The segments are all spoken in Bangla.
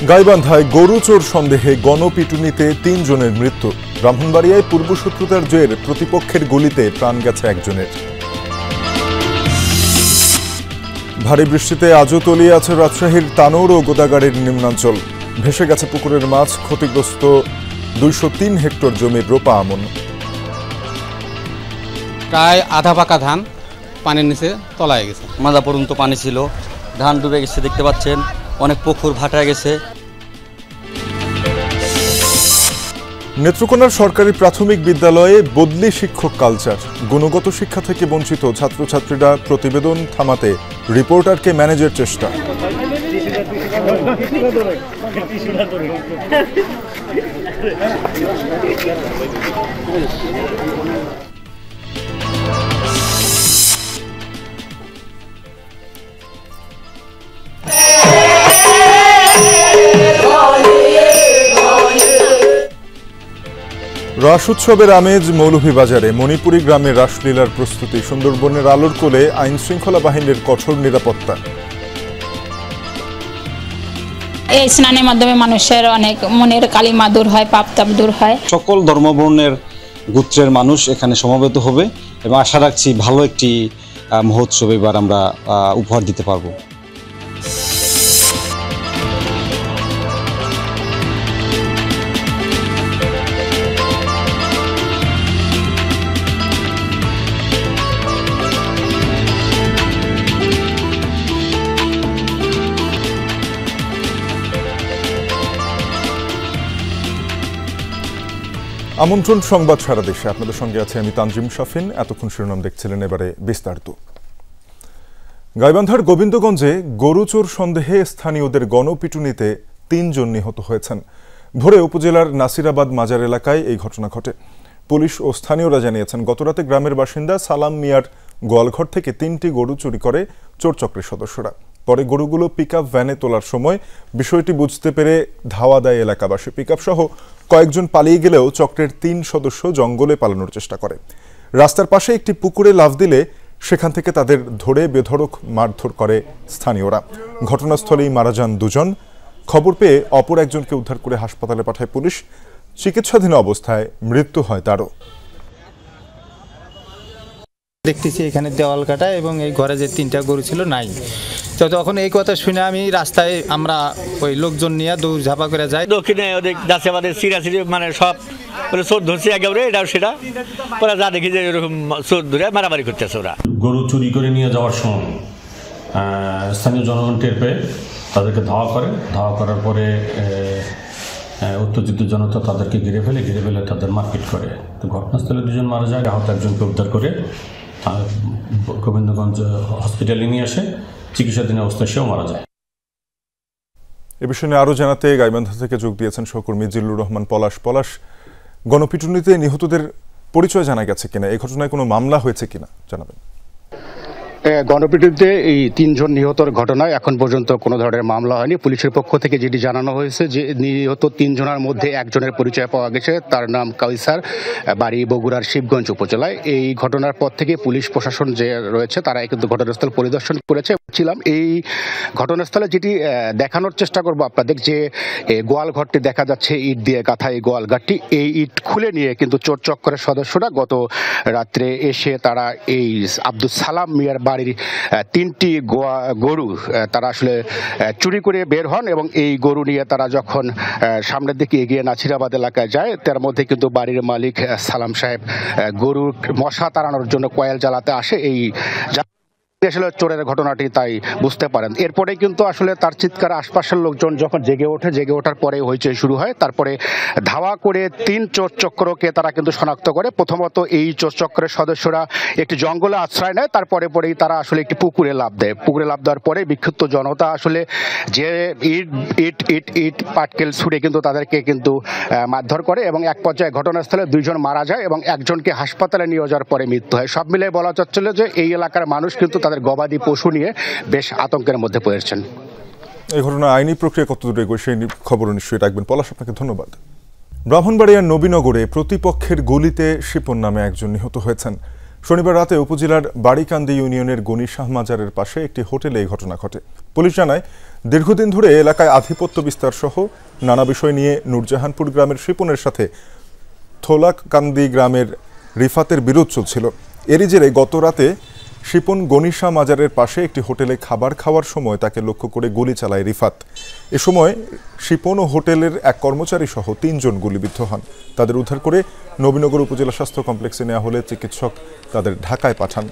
গাইবান্ধায় গরু চোর সন্দেহে গণপিটুনিতে ৩ জনের মৃত্যু। ব্রাহ্মণবাড়িয়ায় পূর্বশত্রুতার জের প্রতিপক্ষের গুলিতে প্রাণ গেছে একজনের। ভারী বৃষ্টিতে আজও তলিয়ে আছে রাজশাহীর তানোর ও গোদাগাড়ির নিম্নাঞ্চল। ভেসে গেছে পুকুরের মাছ, ক্ষতিগ্রস্ত ২০৩ হেক্টর জমির রোপা আমন। প্রায় আধা পাকা ধান পানির নিচে তলায় গেছে, মাথা পর্যন্ত পানি ছিল, ধান ডুবে গেছে, দেখতে পাচ্ছেন অনেক পুকুর ভাটা গেছে। নেত্রকোনার সরকারি প্রাথমিক বিদ্যালয়ে বদলি শিক্ষক কালচার। গুণগত শিক্ষা থেকে বঞ্চিত ছাত্রছাত্রীরা, প্রতিবেদন থামাতে রিপোর্টারকে ম্যানেজের চেষ্টা। রাস উৎসবের আমেজ মৌলভীবাজারে। মণিপুরী গ্রামে রাসলীলার প্রস্তুতি। সুন্দরবনের আলোর কোলে আইন শৃঙ্খলা বাহিনীর কঠোর নিরাপত্তা। এই স্নানের মাধ্যমে মানুষের অনেক মনের কালিমা দূর হয়, পাপ তাপ দূর হয়। সকল ধর্মবর্ণের গোত্রের মানুষ এখানে সমবেত হবে এবং আশা রাখছি ভালো একটি মহোৎসব এবার আমরা উপহার দিতে পারবো। আমন্ত্রণ সংবাদ সারা দেশে, আপনাদের সঙ্গে আছে আমি তানজিম শাফিন। এতক্ষণ শিরোনাম দেখছিলেন, এবারে বিস্তারিত। গাইবান্ধার গোবিন্দগঞ্জে গরু চোর সন্দেহে স্থানীয়দের গণপিটুনিতে ৩ জন নিহত হয়েছেন। ভোরে উপজেলার নাসিরাবাদ মাজার এলাকায় এই ঘটনা ঘটে। পুলিশ ও স্থানীয়রা জানিয়েছেন, গতরাতে গ্রামের বাসিন্দা সালাম মিয়ার গোয়ালঘর থেকে ৩টি গরু চুরি করে চোরচক্রের সদস্যরা। পরে গরুগুলো পিকআপ ভ্যানে তোলার সময় বিষয়টি বুঝতে পেরে ধাওয়া দেয় এলাকাবাসী। পিকআপ সহ কয়েকজন পালিয়ে গেলেও চক্রের ৩ সদস্য জঙ্গলে পালানোর চেষ্টা করে। রাস্তার পাশে একটি পুকুরে লাফ দিলে সেখান থেকে তাদের ধরে বেধড়ক মারধর করে স্থানীয়রা। ঘটনাস্থলেই মারা যান ২ জন। খবর পেয়ে অপর একজনকে উদ্ধার করে হাসপাতালে পাঠায় পুলিশ। চিকিৎসাধীন অবস্থায় মৃত্যু হয় তারও। দেখতেছি এখানে দেওয়াল কাটা এবং এই ঘরে যে 3টা গরু ছিল নাই। তো তখন এই কথা শুনে আমি রাস্তায় আমরা ওই লোকজন নিয়ে দৌড় ঝাপা করে যাই। দক্ষিণে ওদের দাসেবাদের সিরাসিরি মানে সব বলে চোর ধরছে একেবারে এটাও সেটা ওরা যা দেখি যে এরকম চোর ধরে মারামারি করতেছে। ওরা গরু চুরি করে নিয়ে যাওয়ার সময় স্থানীয় জনগণ টের পেয়ে তাদেরকে ধাওয়া করার পরে উত্তেজিত জনতা তাদেরকে ঘিরে ফেলে তাদের মারপিট করে। তো ঘটনাস্থলে 2 জন মারা যায়, আহত একজনকে উদ্ধার করে গোবিন্দগঞ্জ হসপিটালে নিয়ে আসে। চিকিৎসাধীন অবস্থায় সেও মারা যায়। এ বিষয়ে আরও জানাতে গাইবান্ধা থেকে যোগ দিয়েছেন সহকর্মী জিল্লুর রহমান পলাশ। গণপিটুনিতে নিহতদের পরিচয় জানা গেছে কিনা, এই ঘটনায় কোনো মামলা হয়েছে কিনা জানাবেন। গণপিটুনিতে এই 3 জন নিহতর ঘটনায় এখন পর্যন্ত কোনো ধরনের মামলা হয়নি। পুলিশের পক্ষ থেকে যেটি জানানো হয়েছে যে নিহত 3 জনের মধ্যে একজনের পরিচয় পাওয়া গেছে, তার নাম কাউসার, বাড়ি বগুড়ার শিবগঞ্জ উপজেলায়। এই ঘটনার পর থেকে পুলিশ প্রশাসন যে রয়েছে তারা কিন্তু ঘটনাস্থল পরিদর্শন করেছে। এই ঘটনাস্থলে যেটি দেখানোর চেষ্টা করব আপনাদের, যে গোয়াল ঘরটি দেখা যাচ্ছে ইট দিয়ে গাঁথা। এই গোয়াল ঘরটি, এই ইট খুলে নিয়ে কিন্তু চোর চক্রের সদস্যরা গত রাত্রে এসে তারা এই আব্দুল সালাম মিয়ার বাড়ির 3টি গরু তারা আসলে চুরি করে বের হন এবং এই গরু নিয়ে তারা যখন সামনের দিকে এগিয়ে নাছিরাবাদ এলাকায় যায়, তার মধ্যে কিন্তু বাড়ির মালিক সালাম সাহেব গরুর মশা তাড়ানোর জন্য কয়েল জ্বালাতে আসে। এই আসলে চোরের ঘটনাটি তাই বুঝতে পারেন। এরপরে কিন্তু আসলে তার চিৎকার আশপাশের লোকজন যখন জেগে ওঠার পরে হইচই শুরু হয়। তারপরে ধাওয়া করে 3 চোর চক্রকে তারা কিন্তু শনাক্ত করে। প্রথমত এই চোর চক্রের সদস্যরা একটি জঙ্গলে আশ্রয় নেয়, পরেই তারা আসলে একটি পুকুরে লাফ দেয়। পুকুরে লাফ দেওয়ার পরে বিক্ষুব্ধ জনতা আসলে যে ইট পাটকেল ছুড়ে কিন্তু তাদেরকে কিন্তু মারধর করে এবং এক পর্যায়ে ঘটনাস্থলে 2 জন মারা যায় এবং একজনকে হাসপাতালে নিয়ে যাওয়ার পরে মৃত্যু হয়। সব মিলিয়ে বলা যাচ্ছিল যে এই এলাকার মানুষ কিন্তু তাদের গবাদি পশু নিয়ে বেশ আতঙ্কের মধ্যে পড়েছেন। এই ঘটনা আইনি প্রক্রিয়া কতদূর এগোয় সেই খবর নিশ্চয়ই রাখবেন। পলাশ, আপনাকে ধন্যবাদ। ব্রাহ্মণবাড়িয়ার নবীনগরে প্রতিপক্ষের গুলিতে শিপন নামে একজন নিহত হয়েছেন। শনিবার রাতে উপজেলার বাড়িকান্দি ইউনিয়নের গনি শাহ মাজারের পাশে একটি হোটেলে এই ঘটনা ঘটে। পুলিশ জানায় দীর্ঘদিন ধরে এলাকায় আধিপত্য বিস্তার সহ নানা বিষয় নিয়ে নূরজাহানপুর গ্রামের শিপনের সাথে থোলাকান্দি গ্রামের রিফাতের বিরোধ চলছিল। এরই জেরে গত রাতে শিপন গনিশা মাজারের পাশে একটি হোটেলে খাবার খাওয়ার সময় তাকে লক্ষ্য করে গুলি চালায় রিফাত। এ সময় শিপন ও হোটেলের এক কর্মচারী সহ ৩ জন গুলিবিদ্ধ হন। তাদের উদ্ধার করে নবীনগর উপজেলা স্বাস্থ্য কমপ্লেক্সে নেওয়া হলে চিকিৎসক তাদের ঢাকায় পাঠান।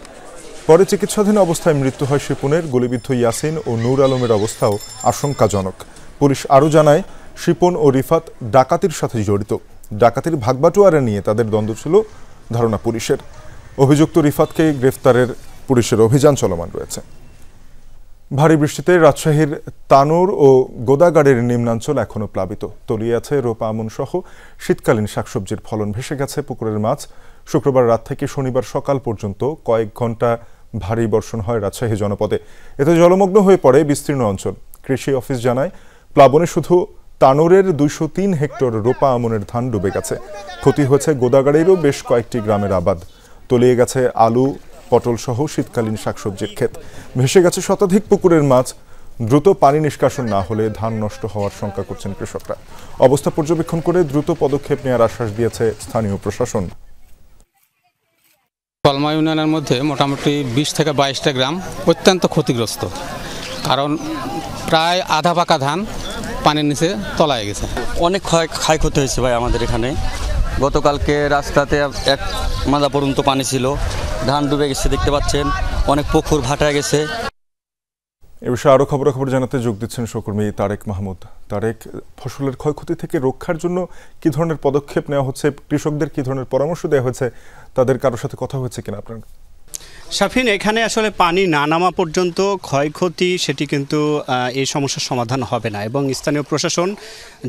পরে চিকিৎসাধীন অবস্থায় মৃত্যু হয় শিপনের। গুলিবিদ্ধ ইয়াসিন ও নূর আলমের অবস্থাও আশঙ্কাজনক। পুলিশ আরও জানায়, শিপন ও রিফাত ডাকাতির সাথে জড়িত। ডাকাতির ভাগবাটোয়ারা নিয়ে তাদের দ্বন্দ্ব ছিল ধারণা পুলিশের। অভিযুক্ত রিফাতকে গ্রেফতারের পুলিশের অভিযান চলমান রয়েছে। ভারী বৃষ্টিতে রাজশাহীর তানোর ও গোদাগাড়ের নিম্নাঞ্চল এখনও প্লাবিত। তলিয়ে আছে রোপা আমন সহ শীতকালীন শাকসবজির ফলন। ভেসে গেছে পুকুরের মাছ। শুক্রবার রাত থেকে শনিবার সকাল পর্যন্ত কয়েক ঘন্টা ভারী বর্ষণ হয় রাজশাহী জনপদে। এতে জলমগ্ন হয়ে পড়ে বিস্তীর্ণ অঞ্চল। কৃষি অফিস জানায়, প্লাবনে শুধু তানোরের 203 হেক্টর রোপা আমনের ধান ডুবে গেছে। ক্ষতি হয়েছে গোদাগাড়েরও বেশ কয়েকটি গ্রামের আবাদ। তলিয়ে গেছে আলু, পটল সহ শীতকালীন শাকসবজির ক্ষেত। ভেসে গেছে শতাধিক পুকুরের মাছ। দ্রুত পানি নিষ্কাশন না হলে ধান নষ্ট হওয়ার শঙ্কা করছেন কৃষকরা। অবস্থা পর্যবেক্ষণ করে দ্রুত পদক্ষেপ নেওয়ার আশ্বাস দিয়েছে স্থানীয় প্রশাসন। কলমা ইউনিয়নের মধ্যে মোটামুটি 20 থেকে 22টা গ্রাম অত্যন্ত ক্ষতিগ্রস্ত, কারণ প্রায় আধা পাকা ধান পানির নিচে তলায় গেছে। অনেক ক্ষয়ক্ষতি হয়েছে ভাই আমাদের এখানে। গতকালকে রাস্তাতে 1 মাজা পর্যন্ত পানি ছিল, ধান ডুবে গেছে দেখতে পাচ্ছেন, অনেক পুকুর ভাটা গেছে। এ বিষয়ে আরও খবরাখবর জানাতে যোগ দিচ্ছেন সহকর্মী তারেক মাহমুদ। তারেক, ফসলের ক্ষয়ক্ষতি থেকে রক্ষার জন্য কি ধরনের পদক্ষেপ নেওয়া হচ্ছে? কৃষকদের কি ধরনের পরামর্শ দেওয়া হয়েছে? তাদের কারোর সাথে কথা হয়েছে কিনা আপনার? শাফিন, এখানে আসলে পানি না নামা পর্যন্ত ক্ষয়ক্ষতি সেটি কিন্তু এই সমস্যার সমাধান হবে না, এবং স্থানীয় প্রশাসন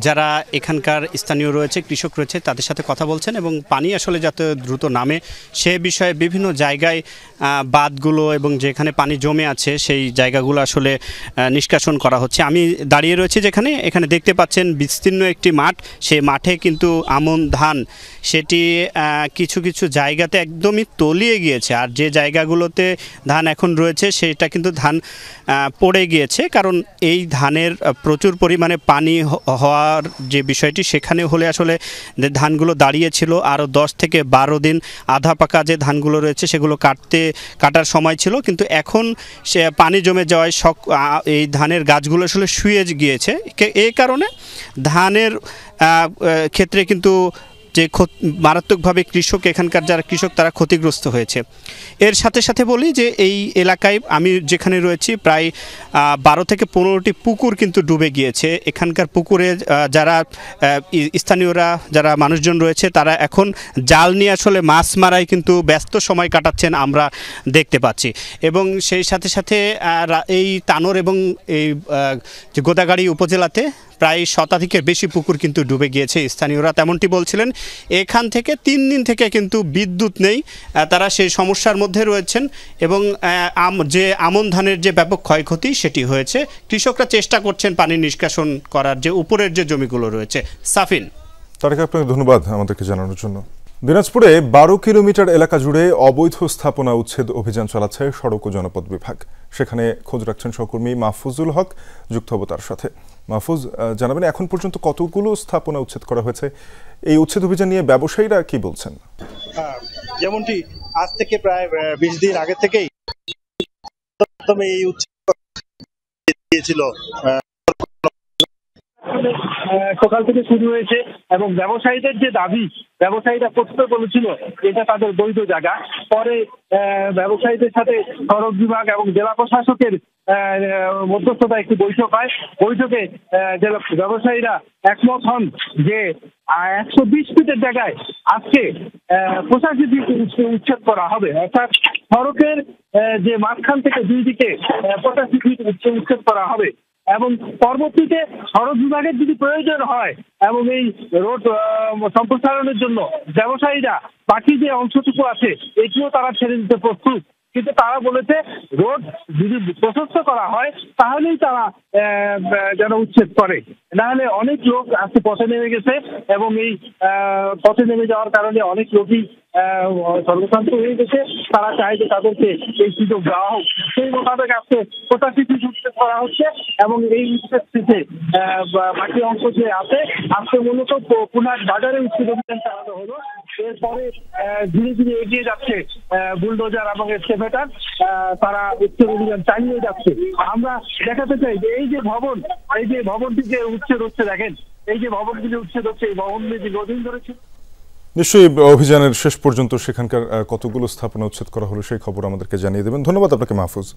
যারা এখানকার স্থানীয় রয়েছে, কৃষক রয়েছে, তাদের সাথে কথা বলছেন এবং পানি আসলে যাতে দ্রুত নামে সে বিষয়ে বিভিন্ন জায়গায় বাঁধগুলো এবং যেখানে পানি জমে আছে সেই জায়গাগুলো আসলে নিষ্কাশন করা হচ্ছে। আমি দাঁড়িয়ে রয়েছি যেখানে, এখানে দেখতে পাচ্ছেন বিস্তীর্ণ একটি মাঠ। সেই মাঠে কিন্তু আমন ধান সেটি কিছু কিছু জায়গাতে একদমই তলিয়ে গিয়েছে, আর যে জায়গাগুলোতে ধান এখন রয়েছে সেটা কিন্তু ধান পড়ে গিয়েছে, কারণ এই ধানের প্রচুর পরিমাণে পানি হওয়ার যে বিষয়টি সেখানে হলে আসলে ধানগুলো দাঁড়িয়েছিল। আরও 10 থেকে 12 দিন আধা পাকা যে ধানগুলো রয়েছে সেগুলো কাটার সময় ছিল, কিন্তু এখন সে পানি জমে যাওয়ায় এই ধানের গাছগুলো আসলে শুয়ে গিয়েছে। এই কারণে ধানের ক্ষেত্রে কিন্তু যে মারাত্মকভাবে কৃষক, এখানকার যারা কৃষক তারা ক্ষতিগ্রস্ত হয়েছে। এর সাথে সাথে বলি যে এই এলাকায় আমি যেখানে রয়েছি প্রায় 12 থেকে 15টি পুকুর কিন্তু ডুবে গিয়েছে। এখানকার পুকুরে যারা স্থানীয়রা, যারা মানুষজন রয়েছে, তারা এখন জাল নিয়ে আসলে মাছ মারায় কিন্তু ব্যস্ত সময় কাটাচ্ছেন আমরা দেখতে পাচ্ছি। এবং সেই সাথে সাথে এই তানোর এবং এই যে গোদাগাড়ি উপজেলাতে প্রায় শতাধিকের বেশি পুকুর কিন্তু ডুবে গিয়েছে। স্থানীয়রা তেমনটি বলছিলেন। এখান থেকে 3 দিন থেকে কিন্তু বিদ্যুৎ নেই, তারা সেই সমস্যার মধ্যে রয়েছেন এবং যে আমন ধানের যে ব্যাপক ক্ষয়ক্ষতি সেটি হয়েছে। কৃষকরা চেষ্টা করছেন পানি নিষ্কাশন করার, যে উপরের যে জমিগুলো রয়েছে। সাফিন, তারেক, আপনাকে ধন্যবাদ আমাদেরকে জানানোর জন্য। দিনাজপুরে 12 কিলোমিটার এলাকা জুড়ে অবৈধ স্থাপনা উচ্ছেদ অভিযান চালাচ্ছে সড়ক ও জনপদ বিভাগ। সেখানে খোঁজ রাখছেন সহকর্মী মাহফুজুল হক, যুক্ত হব তার সাথে। মাহফুজ, জানাবেন এখন পর্যন্ত কতগুলো স্থাপনা উচ্ছেদ করা হয়েছে? এই উচ্ছেদ অভিযান নিয়ে ব্যবসায়ীরা কি বলছেন? যেমনটি আজ থেকে প্রায় 20 দিন আগে থেকেই এই উচ্ছেদ দিয়েছিল, সকাল থেকে শুরু হয়েছে এবং ব্যবসায়ীদের যে দাবি, ব্যবসায়ীরা প্রশ্ন করেছিল এটা তাদের বৈধ জায়গা। পরে ব্যবসায়ীদের সাথে সড়ক বিভাগ এবং জেলা প্রশাসকের মধ্যস্থতা একটি বৈঠক হয়। বৈঠকে জেলা ব্যবসায়ীরা একমত হন যে 120 ফিটের জায়গায় আজকে 85 ফিট উচ্ছেদ করা হবে, অর্থাৎ সড়কের যে মাঝখান থেকে 2 দিকে 85 ফিট উচ্ছেদ করা হবে। এবং পরবর্তীতে সড়ক বিভাগের যদি প্রয়োজন হয় এবং এই রোড সম্প্রসারণের জন্য ব্যবসায়ীরা বাকি যে অংশটুকু আছে এটিও তারা ছেড়ে দিতে প্রস্তুত। কিন্তু তারা বলেছে রোড যদি প্রশস্ত করা হয় তাহলেই তারা যেন উচ্ছেদ করে, নাহলে অনেক লোক আজকে পথে নেমে গেছে এবং এই পথে নেমে যাওয়ার কারণে অনেক লোকই সর্বশান্ত হয়ে গেছে। তারা চায় যে তাদেরকে এই সুযোগ দেওয়া হোক, সেই মোতাবেক আজকে 85 উচ্ছেদ করা হচ্ছে এবং এই উচ্ছেদ থেকে বাকি অংশ যে আছে আজকে মূলত পুনার বাজারে উচ্ছেদ অভিযান চালানো হলো। এরপরে ধীরে ধীরে এগিয়ে যাচ্ছে বুলডোজার এবং এক্সকেভেটর, তারা উচ্ছেদ অভিযান চালিয়ে যাচ্ছে। আমরা দেখাতে চাই যে এই যে ভবনটি যে উচ্ছেদ হচ্ছে, দেখেন এই যে ভবনটি যে উচ্ছেদ হচ্ছে, এই ভবনটি দীর্ঘদিন ধরে ছিল। নিশ্চয়ই অভিযানের শেষ পর্যন্ত সেখানকার কতগুলো স্থাপনা উচ্ছেদ করা হলো সেই খবর আমাদেরকে জানিয়ে দেবেন। ধন্যবাদ আপনাকে মাহফুজ।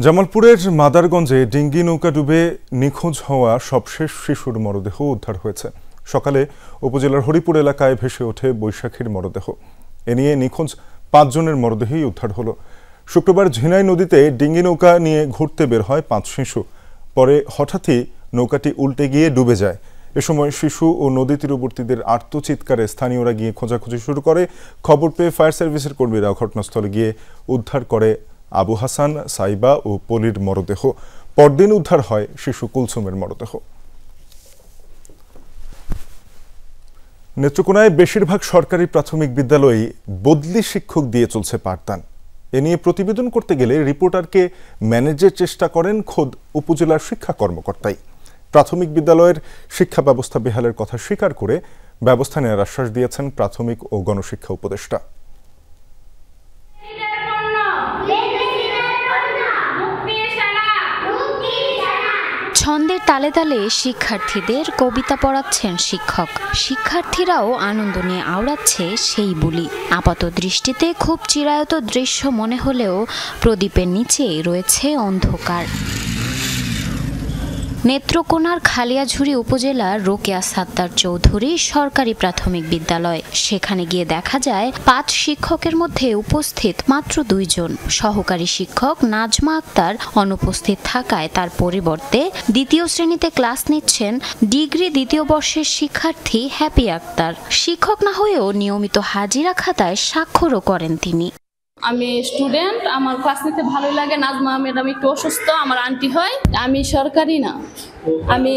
জামালপুরের মাদারগঞ্জে ডিঙ্গি নৌকা ডুবে নিখোঁজ হওয়া সবশেষ শিশুর মরদেহ উদ্ধার হয়েছে। সকালে উপজেলার হরিপুর এলাকায় ভেসে ওঠে বৈশাখীর মরদেহ। এ নিয়ে নিখোঁজ 5 জনের মরদেহই উদ্ধার হলো। শুক্রবার ঝিনাই নদীতে ডিঙ্গি নৌকা নিয়ে ঘুরতে বের হয় 5 শিশু। পরে হঠাৎই নৌকাটি উল্টে গিয়ে ডুবে যায়। এ সময় শিশু ও নদী তীরবর্তীদের আর্তচিৎকারে স্থানীয়রা গিয়ে খোঁজাখুঁজি শুরু করে। খবর পেয়ে ফায়ার সার্ভিসের কর্মীরা ঘটনাস্থলে গিয়ে উদ্ধার করে আবু হাসান, সাইবা ও পলির মরদেহ। পরদিন উদ্ধার হয় শিশু কুলসুমের মরদেহ। নেত্রকোনায় বেশিরভাগ সরকারি প্রাথমিক বিদ্যালয়েই বদলি শিক্ষক দিয়ে চলছে পাঠদান। এ নিয়ে প্রতিবেদন করতে গেলে রিপোর্টারকে ম্যানেজের চেষ্টা করেন খোদ উপজেলার শিক্ষা কর্মকর্তাই। প্রাথমিক বিদ্যালয়ের শিক্ষা ব্যবস্থা বেহালের কথা স্বীকার করে ব্যবস্থা নেওয়ার আশ্বাস দিয়েছেন প্রাথমিক ও গণশিক্ষা উপদেষ্টা। ছন্দের তালে তালে শিক্ষার্থীদের কবিতা পড়াচ্ছেন শিক্ষক। শিক্ষার্থীরাও আনন্দ নিয়ে আওড়াচ্ছে সেই বুলি। আপাত দৃষ্টিতে খুব চিরায়ত দৃশ্য মনে হলেও প্রদীপের নিচেই রয়েছে অন্ধকার। নেত্রকোনার খালিয়াঝুড়ি উপজেলার রোকেয়া সাত্তার চৌধুরী সরকারি প্রাথমিক বিদ্যালয়। সেখানে গিয়ে দেখা যায় 5 শিক্ষকের মধ্যে উপস্থিত মাত্র 2 জন। সহকারী শিক্ষক নাজমা আক্তার অনুপস্থিত থাকায় তার পরিবর্তে 2য় শ্রেণীতে ক্লাস নিচ্ছেন ডিগ্রি 2য় বর্ষের শিক্ষার্থী হ্যাপি আক্তার। শিক্ষক না হয়েও নিয়মিত হাজিরা খাতায় স্বাক্ষরও করেন তিনি। আমি স্টুডেন্ট, আমার ক্লাস নিতে ভালোই লাগে। নাজমা ম্যাডাম একটু অসুস্থ, আমার আন্টি হয়। আমি সরকারি না, আমি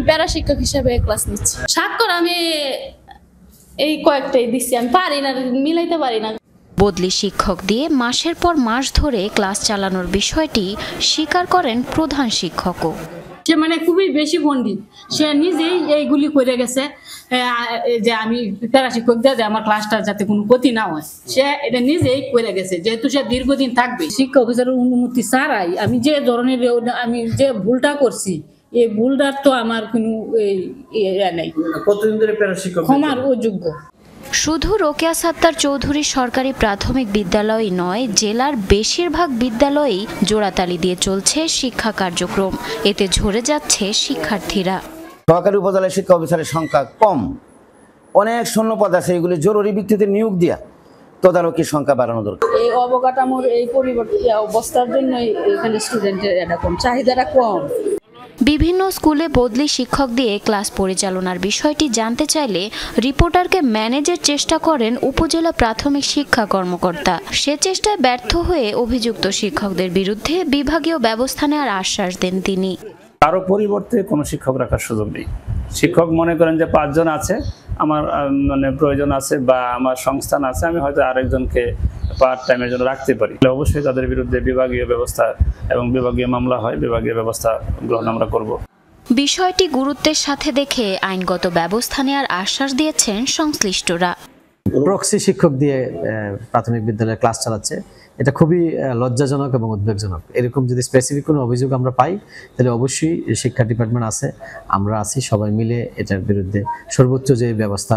প্যারা শিক্ষক হিসেবে ক্লাস নিচ্ছি। স্বাক্ষর আমি এই কয়েকটাই দিচ্ছি, আমি পারি না, মিলাইতে পারি না। বদলি শিক্ষক দিয়ে মাসের পর মাস ধরে ক্লাস চালানোর বিষয়টি স্বীকার করেন প্রধান শিক্ষকও। সে মানে খুবই বেশি পণ্ডিত, সে নিজেই এইগুলি করে গেছে যে আমি প্যারা শিক্ষক দিয়ে যে আমার ক্লাসটা যাতে কোনো ক্ষতি না হয়, সে এটা নিজেই করে গেছে। যেহেতু সে দীর্ঘদিন থাকবে, শিক্ষা অফিসারের অনুমতি ছাড়াই আমি যে ধরনের আমি যে ভুলটা করছি, এই ভুলটার তো আমার কোনো নেই। কতদিন ধরে প্যারা শিক্ষক ক্ষমার অযোগ্য। শুধু রোকেয়া সাত্তার চৌধুরী সরকারি প্রাথমিক বিদ্যালয় নয়, জেলার বেশিরভাগ বিদ্যালয়েই জোড়াতালি দিয়ে চলছে শিক্ষা কার্যক্রম। এতে ঝরে যাচ্ছে শিক্ষার্থীরা। সহকারী উপজেলার শিক্ষা অফিসারের সংখ্যা কম, অনেক শূন্যপদ আছে, এগুলি জরুরি ভিত্তিতে নিয়োগ দিয়া তদারকির সংখ্যা বাড়ানো দরকার। এই অবকাঠামোর এই পরিবর্তন অবস্থার জন্য এখানে স্টুডেন্টের এরকম চাহিদাটা কম। বিভিন্ন স্কুলে বদলি শিক্ষক দিয়ে ক্লাস পরিচালনার বিষয়টি জানতে চাইলে রিপোর্টারকে ম্যানেজের চেষ্টা করেন উপজেলা প্রাথমিক শিক্ষা কর্মকর্তা। সে চেষ্টায় ব্যর্থ হয়ে অভিযুক্ত শিক্ষকদের বিরুদ্ধে বিভাগীয় ব্যবস্থা নেওয়ার আশ্বাস দেন তিনি। কারো পরিবর্তে কোনো শিক্ষক রাখার সুযোগ নেই। শিক্ষক মনে করেন যে 5 জন আছে, আমার মানে প্রয়োজন আছে বা আমার সংস্থান আছে, আমি হয়তো আরেকজনকে পার্ট টাইমের জন্য রাখতে পারি। অবশ্যই তাদের বিরুদ্ধে বিভাগীয় ব্যবস্থা এবং বিভাগীয় মামলা হয়, বিভাগীয় ব্যবস্থা গ্রহণ আমরা করব। বিষয়টি গুরুত্বের সাথে দেখে আইনগত ব্যবস্থা নেওয়ার আশ্বাস দিয়েছেন সংশ্লিষ্টরা। প্রক্সি শিক্ষক দিয়ে প্রাথমিক বিদ্যালয়ে ক্লাস চালাচ্ছে, এটা খুবই লজ্জাজনক এবং উদ্বেগজনক। এরকম যদি স্পেসিফিক কোনো অভিযোগ আমরা পাই, তাহলে অবশ্যই শিক্ষা ডিপার্টমেন্ট আছে, আমরা আছি, সবাই মিলে এটার বিরুদ্ধে সর্বোচ্চ যে ব্যবস্থা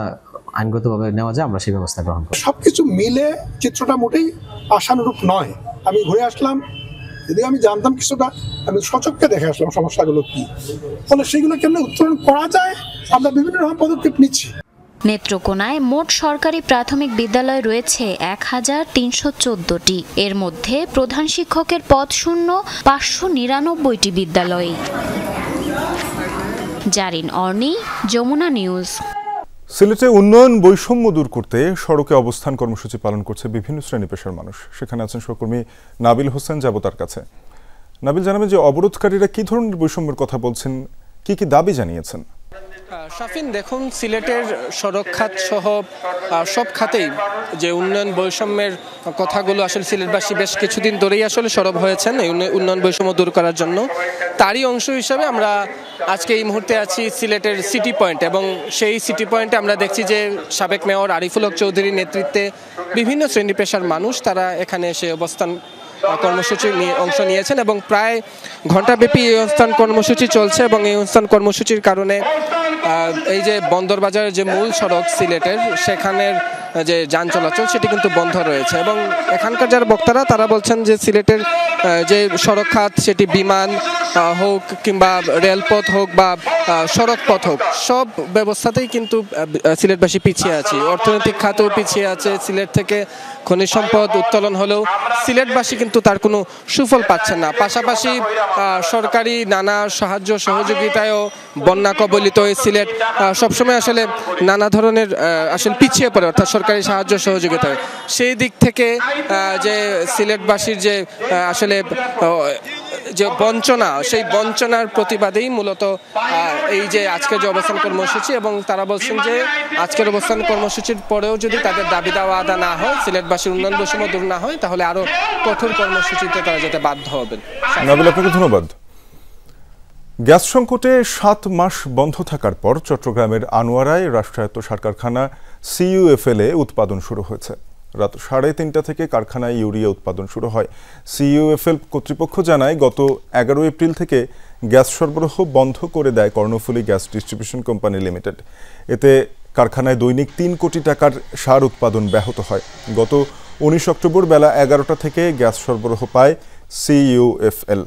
আইনগতভাবে নেওয়া যায় আমরা সেই ব্যবস্থা গ্রহণ করব। সবকিছু মিলে চিত্রটা মোটেই আশানুরূপ নয়। আমি ঘুরে আসলাম, যদি আমি জানতাম কিছুটা, আমি সচক্ষে দেখে আসলাম সমস্যাগুলো কি, ফলে সেগুলো কেমন উত্তরণ করা যায় আমরা বিভিন্ন রকম পদক্ষেপ নিচ্ছি। নেত্রকোনায় মোট সরকারি প্রাথমিক বিদ্যালয় রয়েছে 1314টি। এর মধ্যে প্রধান শিক্ষকের পদ শূন্য 599টি বিদ্যালয়ে। জারিন অর্নি, যমুনা নিউজ। সিলেটে উন্নয়ন বৈষম্য দূর করতে সড়কে অবস্থান কর্মসূচি পালন করছে বিভিন্ন শ্রেণী পেশার মানুষ। সেখানে আছেন সহকর্মী নাবিল হোসেন, যাব তার কাছে। নাবিল, জানাবেন যে অবরোধকারীরা কি ধরনের বৈষম্যের কথা বলছেন, কি কি দাবি জানিয়েছেন? শাফিন, দেখুন, সিলেটের সড়ক খাত সহ সব খাতেই যে উন্নয়ন বৈষম্যের কথাগুলো আসলে সিলেটবাসী বেশ কিছুদিন ধরেই আসলে সরব হয়েছেন এই উন্নয়ন বৈষম্য দূর করার জন্য। তারই অংশ হিসাবে আমরা আজকে এই মুহূর্তে আছি সিলেটের সিটি পয়েন্ট, এবং সেই সিটি পয়েন্টে আমরা দেখছি যে সাবেক মেয়র আরিফুল হক চৌধুরীর নেতৃত্বে বিভিন্ন শ্রেণী পেশার মানুষ তারা এখানে এসে অবস্থান কর্মসূচি নিয়ে অংশ নিয়েছেন এবং প্রায় ঘণ্টাব্যাপী এই অবস্থান কর্মসূচি চলছে। এবং এই অবস্থান কর্মসূচির কারণে এই যে বন্দরবাজারের যে মূল সড়ক সিলেটের, সেখানের যে যান চলাচল সেটি কিন্তু বন্ধ রয়েছে। এবং এখানকার যারা বক্তারা তারা বলছেন যে সিলেটের যে সড়ক খাত, সেটি বিমান হোক কিংবা রেলপথ হোক বা সড়ক পথ হোক, সব ব্যবস্থাতেই কিন্তু সিলেটবাসী পিছিয়ে আছে। অর্থনৈতিক খাতেও পিছিয়ে আছে। সিলেট থেকে খনিজ সম্পদ উত্তোলন হলেও সিলেটবাসী কিন্তু তার কোনো সুফল পাচ্ছেন না। পাশাপাশি সরকারি নানা সাহায্য সহযোগিতায়ও বন্যা কবলিত এই সিলেট সবসময় আসলে নানা ধরনের আসলে পিছিয়ে পড়ে, অর্থাৎ সরকারি সাহায্য সহযোগিতায়। সেই দিক থেকে যে সিলেটবাসীর যে আসলে যে বঞ্চনা, সেই বঞ্চনার প্রতিবাদেই মূলত এই যে আজকের যে অবস্থান কর্মসূচি। এবং তারা বলছেন যে আজকের অবস্থান কর্মসূচির পরেও যদি তাদের দাবি দাওয়া আদা না হয়, সিলেটবাসীর উন্নয়ন বৈষম্য দূর না হয়, তাহলে আরো কঠোর কর্মসূচিতে তারা যেতে বাধ্য হবেন। নাবিল, আপনাকে ধন্যবাদ। গ্যাস সংকটে 7 মাস বন্ধ থাকার পর চট্টগ্রামের আনোয়ারায় রাষ্ট্রায়ত্ত সার কারখানা CUFL এ উৎপাদন শুরু হয়েছে। রাত 3:30 থেকে কারখানায় ইউরিয়া উৎপাদন শুরু হয়। CUFL কর্তৃপক্ষ জানায়, গত 11 এপ্রিল থেকে গ্যাস সরবরাহ বন্ধ করে দেয় Karnaphuli gas distribution company limited. এতে কারখানায় দৈনিক 3 কোটি টাকার সার উৎপাদন ব্যাহত হয়। গত 19 অক্টোবর বেলা 11টা থেকে গ্যাস সরবরাহ পায় CUFL।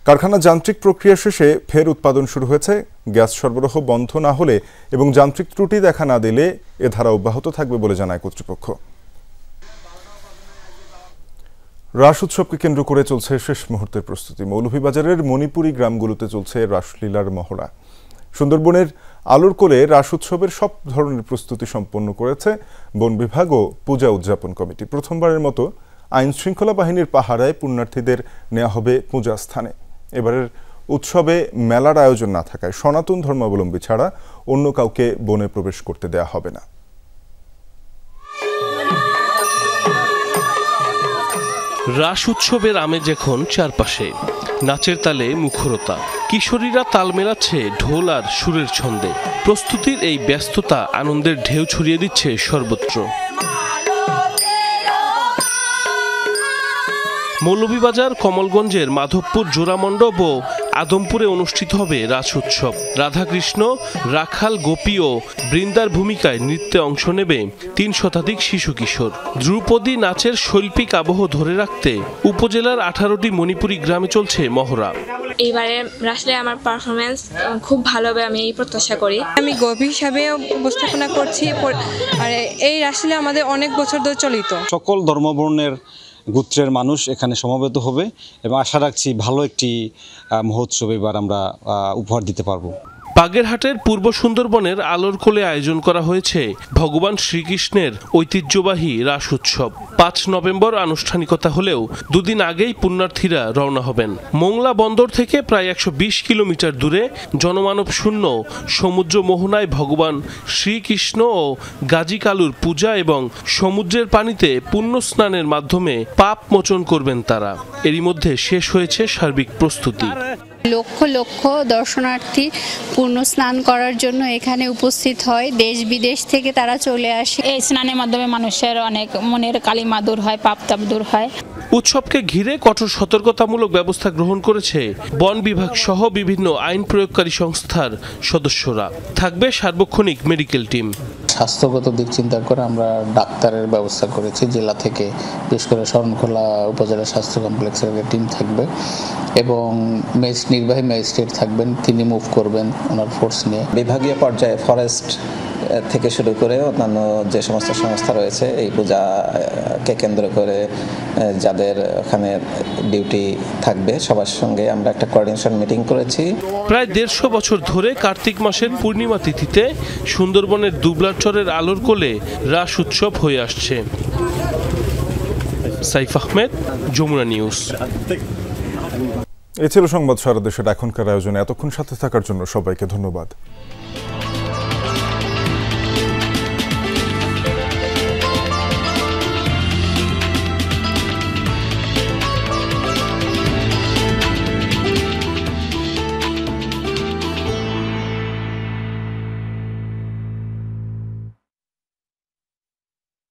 কারখানা যান্ত্রিক প্রক্রিয়া শেষে ফের উৎপাদন শুরু হয়েছে। গ্যাস সরবরাহ বন্ধ না হলে এবং যান্ত্রিক ত্রুটি দেখা না দিলে এ ধারা অব্যাহত থাকবে বলে জানায় কর্তৃপক্ষ। রাস উৎসবকে কেন্দ্র করে চলছে শেষ মুহূর্তের প্রস্তুতি। মৌলভীবাজারের মণিপুরী গ্রামগুলোতে চলছে রাসলীলার মহড়া। সুন্দরবনের আলোরকোলে রাস উৎসবের সব ধরনের প্রস্তুতি সম্পন্ন করেছে বন বিভাগ ও পূজা উদযাপন কমিটি। প্রথমবারের মতো আইন শৃঙ্খলা বাহিনীর পাহারায় পুণ্যার্থীদের নেওয়া হবে পূজা স্থানে। এবারের উৎসবে মেলার আয়োজন না থাকায় সনাতন ধর্মাবলম্বী ছাড়া অন্য কাউকে বনে প্রবেশ করতে দেয়া হবে না। রাস উৎসবের আমেজ এখন চারপাশে, নাচের তালে মুখরতা, কিশোরীরা তাল মেলাচ্ছে ঢোল আর সুরের ছন্দে। প্রস্তুতির এই ব্যস্ততা আনন্দের ঢেউ ছড়িয়ে দিচ্ছে সর্বত্র। মৌলভীবাজার কমলগঞ্জের মাধবপুর জোড়ামণ্ডপ ও আদমপুরে অনুষ্ঠিত হবে রাস উৎসব। রাধাকৃষ্ণ, রাখাল, গোপী ও বৃন্দার ভূমিকায় নৃত্যে অংশ নেবে 3 শতাধিক শিশু কিশোর। ধ্রুপদী নাচের শৈল্পিক আবহ ধরে রাখতে উপজেলার 18টি মণিপুরী গ্রামে চলছে মহড়া। এবারে রাসলে আমার পারফরমেন্স খুব ভালো হবে, আমি এই প্রত্যাশা করি। আমি গোপী হিসাবে উপস্থাপনা করছি। আর এই রাসলে আমাদের অনেক বছর ধরে চলিত। সকল ধর্মবর্ণের গোত্রের মানুষ এখানে সমবেত হবে এবং আশা রাখছি ভালো একটি মহোৎসব এবার আমরা উপহার দিতে পারবো। বাগেরহাটের পূর্ব সুন্দরবনের আলোরকোলে আয়োজন করা হয়েছে ভগবান শ্রীকৃষ্ণের ঐতিহ্যবাহী রাস উৎসব। 5 নভেম্বর আনুষ্ঠানিকতা হলেও 2 দিন আগেই পুণ্যার্থীরা রওনা হবেন। মোংলা বন্দর থেকে প্রায় 120 কিলোমিটার দূরে জনমানব শূন্য সমুদ্র মোহনায় ভগবান শ্রীকৃষ্ণ ও গাজী কালুর পূজা এবং সমুদ্রের পানিতে পুণ্য স্নানের মাধ্যমে পাপ মোচন করবেন তারা। এরই মধ্যে শেষ হয়েছে সার্বিক প্রস্তুতি। লক্ষ লক্ষ দর্শনার্থী পূর্ণ স্নান করার জন্য এখানে উপস্থিত হয়। দেশ বিদেশ থেকে তারা চলে আসে। এই স্নানের মাধ্যমে মানুষের অনেক মনের কালিমা দূর হয়, পাপ তাপ দূর হয়। উৎসবকে ঘিরে কঠোর সতর্কতামূলক ব্যবস্থা গ্রহণ করেছে বন বিভাগ সহ বিভিন্ন আইন প্রয়োগকারী সংস্থার সদস্যরা। থাকবে সার্বক্ষণিক মেডিকেল টিম। স্বাস্থ্যগত দিক চিন্তা করে আমরা ডাক্তারের ব্যবস্থা করেছি। জেলা থেকে বিশেষ করে শরণখোলা উপজেলা স্বাস্থ্য কমপ্লেক্সের টিম থাকবে এবং নির্বাহী ম্যাজিস্ট্রেট থাকবেন, তিনি মুভ করবেন ওনার ফোর্স নিয়ে। বিভাগীয় পর্যায়ে ফরেস্ট থেকে শুরু করে অন্যান্য যে সমস্ত সংস্থা রয়েছে এই পূজাকে কেন্দ্র করে যাদের ওখানে ডিউটি থাকবে সবার সঙ্গে আমরা একটা কোঅর্ডিনেশন মিটিং করেছি। প্রায় 150 বছর ধরে কার্তিক মাসের পূর্ণিমা তিথিতে সুন্দরবনের দুবলারচরের আলোর কোলে রাস উৎসব হয়ে আসছে। সাইফ আহমেদ, যমুনা নিউজ। এই ছিল সংবাদ সারা দেশের এখনকার আয়োজনে। এতক্ষণ সাথে থাকার জন্য সবাইকে ধন্যবাদ।